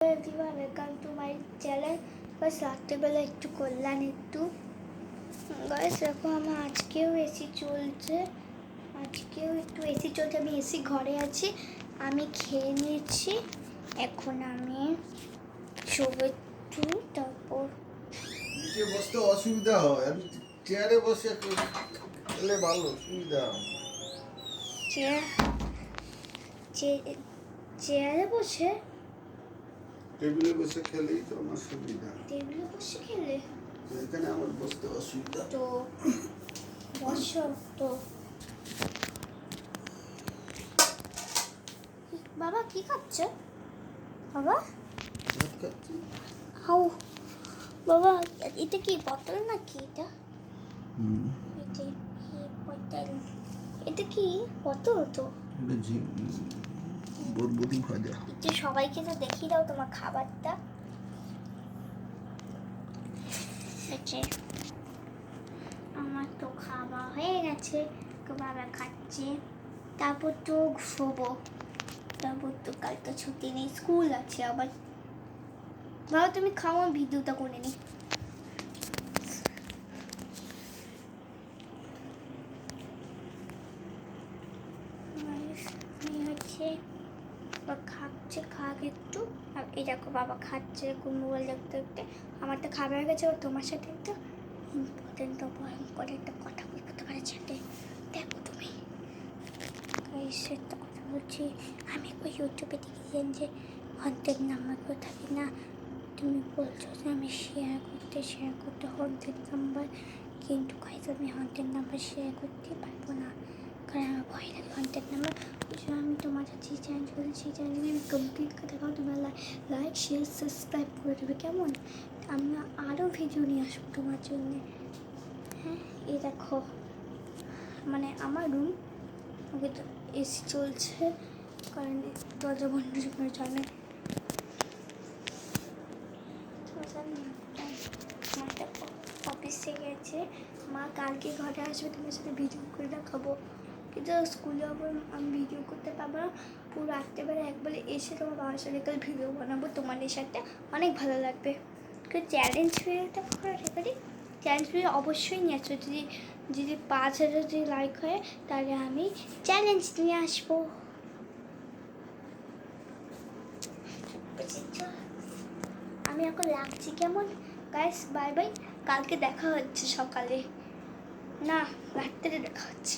Everyone welcome to my channel. বাস রাত্রেবেলা একটু করলাম একটু গাইস দেখো আমার আজকেও এসি চলছে, আমি এসি ঘরে আছি, আমি খেয়ে নিয়েছি, এখন আমি শোবো একটু, তারপর নিচে বসতে অসুবিধা হয়, আমি চেয়ারে বসে খেলে ভালো সুবিধা। চেয়ারে বসে টেবিলে বসে খেলেই তো আমার সুবিধা। টেবিলে বসে খেলে এখানে আমার বসতে অসুবিধা। তো বসো তো। বাবা কি খাচ্ছে? বাবা ভাত খাচ্ছি। হাউ বাবা, এটা কি বোতল নাকি? এটা এটা কি বোতল? তো বরবটি ভাজা। একটু সবাইকে তো দেখিয়ে দাও তোমার খাবারটা। আমার তো খাওয়া হয়ে গেছে, তো বাবা খাচ্ছে, তারপর তো শোবো, তারপর তো কাল তো ছুটি নেই, স্কুল আছে আবার। বাবা তুমি খাও, আমি ভিডিওটা করে নিই। খাচ্ছে, খাক একটু। আর এই দেখো বাবা খাচ্ছে মোবাইল দেখতে দেখতে। আমার তো খাবার হয়ে গেছে, তোমার সাথে একটা ইম্পর্টেন্ট ভয়ঙ্কর একটা কথা বলবো তোমার সাথে, দেখো তুমি। একটা কথা বলছি, আমি একবার ইউটিউবে দেখেছিলাম যে হন্টেড নাম্বারগুলো থাকে না, তুমি বলছো যে আমি শেয়ার করতে হন্টেড নাম্বার, কিন্তু গাইস আমি হন্টেড নাম্বার শেয়ার করতে পারবো না, কারণ আমার ভয় লাগে হন্টেড নাম্বার। ওই জন্য আমি তোমার কাছে চ্যালেঞ্জ করেছি, সেই চ্যালেঞ্জে আমি কমপ্লিট করে দেখাও, তোমরা লাইক শেয়ার সাবস্ক্রাইব করে দেবে, কেমন? আমি আরও ভিডিও নিয়ে আসবো তোমার জন্যে। হ্যাঁ, এই দেখো মানে আমার রুম, ওকে তো এসি চলছে, কারণ দরজা বন্ধ করে চলে। অফিস থেকে গেছে, মা কালকে ঘরে আসবে, তোমার সাথে ভিডিও করে দেখাবো, কিন্তু স্কুলে আবার আমি ভিডিও করতে পারবো না। পুরো রাত্রেবেলা একবারে এসে তোমার বাবার সাথে কাল ভিডিও বানাবো, তোমাদের সাথে অনেক ভালো লাগবে। চ্যালেঞ্জ ভিডিওটা করার পারি, চ্যালেঞ্জ ভিডিও অবশ্যই নিয়ে আসবো, যদি 5,000 যদি লাইক হয় তাহলে আমি চ্যালেঞ্জ নিয়ে আসবো। আমি এখন লাগছি কেমন? গাইস বাই বাই, কালকে দেখা হচ্ছে সকালে, না রাত্রে দেখা হচ্ছে।